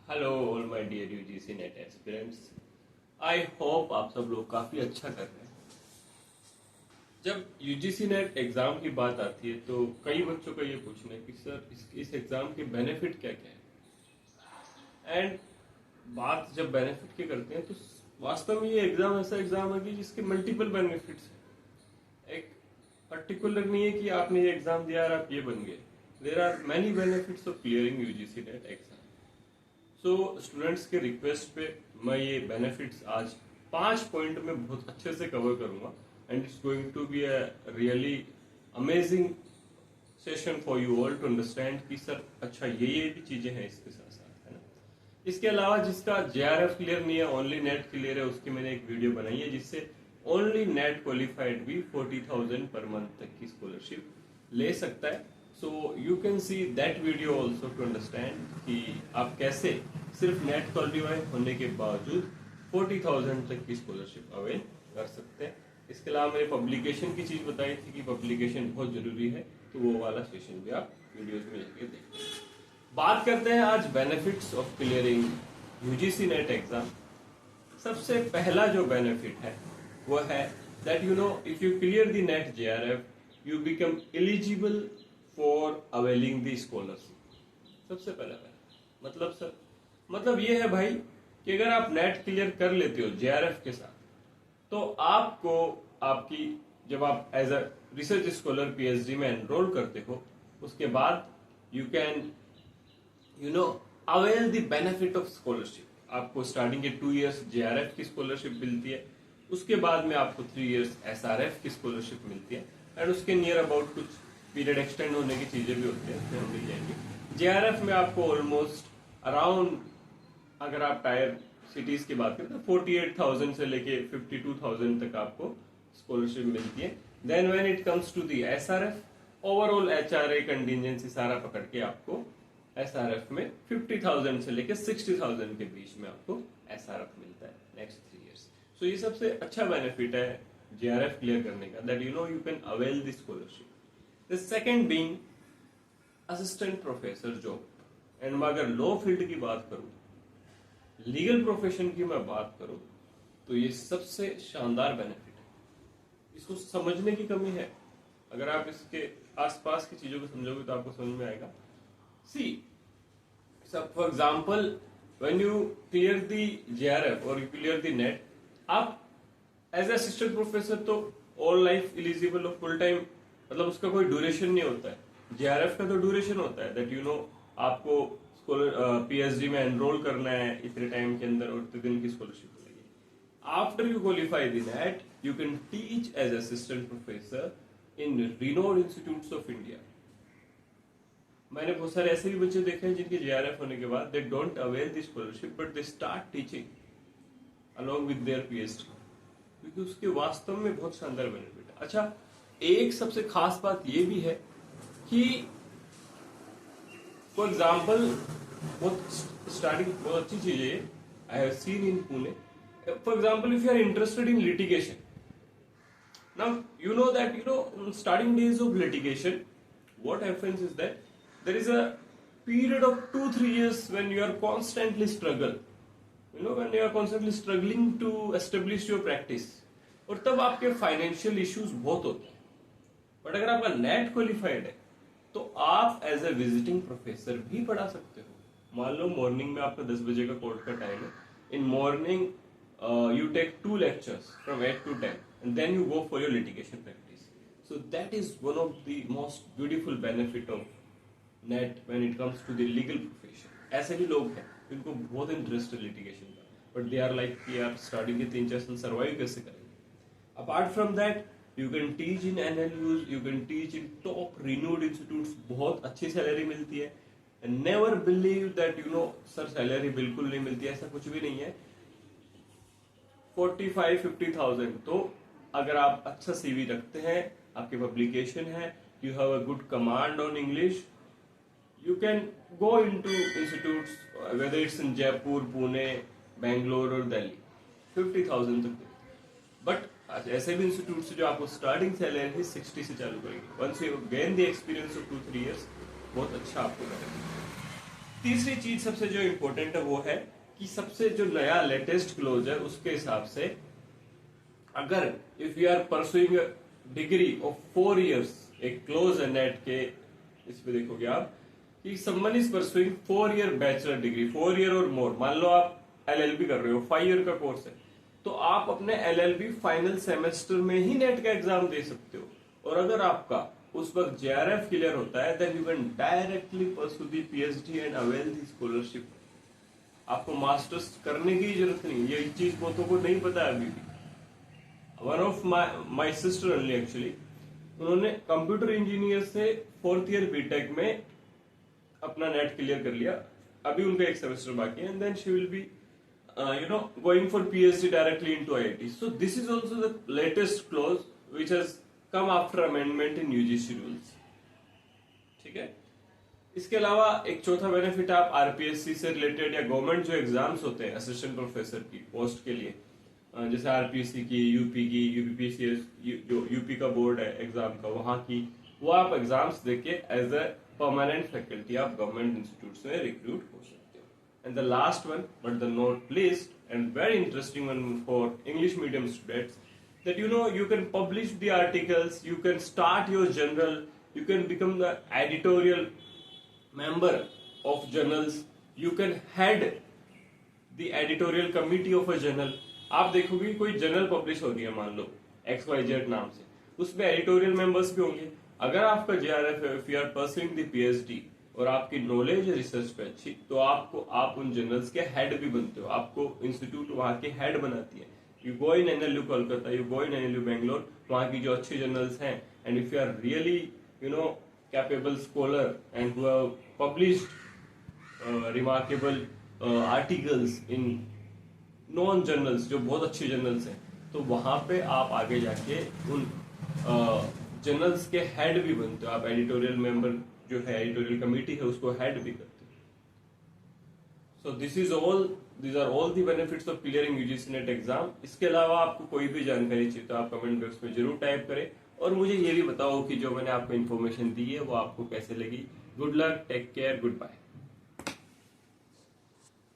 Hello all my dear UGC NET aspirants. I hope आप सब लोग काफी अच्छा कर रहे हैं। जब यूजीसी नेट एग्जाम की बात आती है तो कई बच्चों का ये पूछना है कि सर इस एग्जाम के बेनिफिट क्या क्या है। एंड बात जब बेनिफिट की करते हैं तो वास्तव में ये एग्जाम ऐसा एग्जाम है कि जिसके मल्टीपल बेनिफिट्स हैं। एक पर्टिकुलर नहीं है कि आपने ये एग्जाम दिया और आप ये बन गए। There are many benefits of clearing UGC NET exam. So students के रिक्वेस्ट पे मैं ये बेनिफिट्स आज 5 पॉइंट में बहुत अच्छे से कवर करूंगा and it's going to be a really amazing session for you all to understand कि सर अच्छा ये भी चीजें हैं इसके साथ साथ, है ना। इसके अलावा जिसका जेआरएफ क्लियर नहीं है, ओनली नेट क्लियर है, उसकी मैंने एक वीडियो बनाई है जिससे ओनली नेट क्वालिफाइड भी 40,000 पर मंथ तक की स्कॉलरशिप ले सकता है। So you can see that video also to understand कि आप कैसे सिर्फ नेट क्वालिफाई होने के बावजूद 40,000 तक की स्कॉलरशिप अवेल कर सकते हैं। इसके अलावा मैंने पब्लिकेशन की चीज बताई थी कि पब्लिकेशन बहुत जरूरी है, तो वो वाला सेशन भी आप वीडियोस में जाके देखते हैं। बात करते हैं आज benefits of clearing UGC NET exam. सबसे पहला जो बेनिफिट है वो है that you know if you clear the net JRF you become eligible for availing the scholarship. सबसे पहला मतलब सर मतलब ये है भाई कि अगर आप नेट क्लियर कर लेते हो जेआरएफ के साथ तो आपको आपकी जब आप as a research scholar PhD में एनरोल करते हो उसके बाद you can avail the benefit of scholarship. आपको स्टार्टिंग के 2 इयर्स जेआरएफ की स्कॉलरशिप मिलती है, उसके बाद में आपको 3 इयर्स एसआरएफ की स्कॉलरशिप मिलती है एंड उसके नियर अबाउट कुछ पीरियड एक्सटेंड होने की चीजें भी होती है, उसमें हम मिल जाएंगे। जेआरएफ में आपको ऑलमोस्ट अराउंड अगर आप टायर सिटीज की बात करें तो 48,000 से लेके 52,000 तक आपको स्कॉलरशिप मिलती है। Then when it comes to the SRF overall HRA contingency सारा पकड़ के आपको एसआरएफ में 50,000 से लेके 60,000 के बीच में आपको एसआरएफ मिलता है नेक्स्ट 3 इयर्स। सो ये सबसे अच्छा बेनिफिट है जेआरएफ क्लियर करने का, that you can avail the scholarship. The second being assistant professor job. And मैं अगर लॉ फील्ड की बात करूं, लीगल प्रोफेशन की मैं बात करूं तो ये सबसे शानदार बेनिफिट है। इसको समझने की कमी है। अगर आप इसके आसपास की चीजों को समझोगे तो आपको समझ में आएगा। See for example when you clear the JRF और यू क्लियर द नेट, आप एज असिस्टेंट प्रोफेसर तो ऑल लाइफ एलिजिबल और फुल टाइम, मतलब उसका कोई ड्यूरेशन नहीं होता है। जेआरएफ का तो ड्यूरेशन होता है दैट आपको पीएचडी में एनरोल करना है इतने टाइम के अंदर और इतने दिन की स्कॉलरशिप मिलेगी। After you qualify the NET you can teach as assistant professor in renowned institutes of India. मैंने बहुत सारे ऐसे भी बच्चे देखे हैं जिनके जेआरएफ होने के बाद they don't avail the scholarship but they start teaching along with their PhD, क्योंकि उसके वास्तव में बहुत शानदार बेनिफिट है। अच्छा, एक सबसे खास बात ये भी है कि फॉर एग्जाम्पल बहुत स्टार्टिंग बहुत अच्छी चीज है, I have seen in Pune. For example if you are interested in litigation, now you know that in starting days of litigation what happens is that there is a period of 2-3 years when you are constantly when you are constantly struggling to establish your practice, और तब आपके financial issues बहुत होते हैं। But अगर आपका net qualified है तो आप एज ए विजिटिंग प्रोफेसर भी पढ़ा सकते हो। मान लो मॉर्निंग में आपका 10 बजे का कोर्ट का टाइम है, in morning you take 2 lectures from 8 to 10 and then you go for your litigation practice. So that is one of the most beautiful benefit of net when it comes to the legal profession. ऐसे भी लोग हैं जिनको बहुत interest है litigation का, but they are like कि यार स्टार्टिंग के 3-4 साल सर्वाइव कैसे करेंगे। Apart from that you can teach in NLUs, you can teach in top renowned institutes, बहुत अच्छी सैलरी मिलती है। Never believe that sir salary बिल्कुल नहीं मिलती है, ऐसा कुछ भी नहीं है। 45-50,000 तो अगर आप अच्छा सीवी रखते हैं, आपकी पब्लिकेशन है, you have a good command on English, you can go into institutes whether it's in Jaipur, Pune, Bangalore और दिल्ली, 50,000 तक। बट ऐसे भी इंस्टीट्यूट जो आपको स्टार्टिंग सैलरी 60 से चालू करेंगे। Once you gain the experience of 2-3 years, बहुत अच्छा आपको करेंगे। तीसरी चीज सबसे जो इम्पोर्टेंट है वो है कि सबसे जो नया लेटेस्ट क्लोज है उसके हिसाब से अगर if you are pursuing degree of 4 years, एक क्लोज है नेट के, इस पे देखोगे आप कि someone is pursuing 4 year bachelor degree, 4 year और मोर, मान लो आप एलएलबी कर रहे हो, 5 year का कोर्स है, तो आप अपने एलएलबी फाइनल सेमेस्टर में ही नेट का एग्जाम दे सकते हो। और अगर आपका उस वक्त जेआरएफ क्लियर होता है then you can directly pursue the PhD and avail the scholarship. आपको मास्टर्स करने की जरूरत नहीं, ये चीज बहुतों को नहीं पता है अभी भी। One of my sister only actually, उन्होंने कंप्यूटर इंजीनियर से 4th year बीटेक में अपना नेट क्लियर कर लिया, अभी उनका एक सेमेस्टर बाकी है, and then she will be going for PhD directly into IIT. So this is also the latest clause which has come after amendment in UGC rules. ठीक है। इसके अलावा एक चौथा बेनिफिट, आप आरपीएससी से रिलेटेड या गवर्नमेंट जो एग्जाम्स होते हैं असिस्टेंट प्रोफेसर की पोस्ट के लिए, जैसे आरपीएससी की, यूपी की, यूपीपीसीएस जो यूपी का बोर्ड है एग्जाम का, वहां की, वो आप एग्जाम्स देके एज अ परमानेंट फैकल्टी आप गवर्नमेंट इंस्टीट्यूट में रिक्रूट हो सकते हो। And the last one, but the not least, and very interesting one for English medium students, that you can publish the articles, you can start your journal, you can become the editorial member of journals, you can head the editorial committee of a journal. आप देखोगे कोई journal publish हो रही है, मान लो XYZ नाम से, उसमें एडिटोरियल मेंबर्स भी होंगे। अगर आपका JRF है, if you are pursuing the PhD और आपकी नॉलेज रिसर्च पे अच्छी, तो आप उन जर्नल्स के हेड भी बनते हो, आपको इंस्टीट्यूट वहाँ के हेड बनाती है। You go in NLU Kolkata, you go in NLU Bangalore, वहाँ की जो अच्छी जर्नल्स हैं, and if you are really capable scholar and who have published remarkable articles in known journals, जो बहुत अच्छी जर्नल्स हैं, तो वहां पे आप आगे जाके उन जर्नल्स के हेड भी बनते हो, आप एडिटोरियल मेंबर जो है, एडिटोरियल कमेटी है, उसको हेड भी करते हैं। सो these are all the benefits of clearing UGC net exam. इसके अलावा आपको कोई भी जानकारी चाहिए तो आप कमेंट बॉक्स में जरूर टाइप करें, और मुझे ये भी बताओ कि जो मैंने आपको इन्फॉर्मेशन दी है वो आपको कैसे लगी। Good luck, take care, good bye.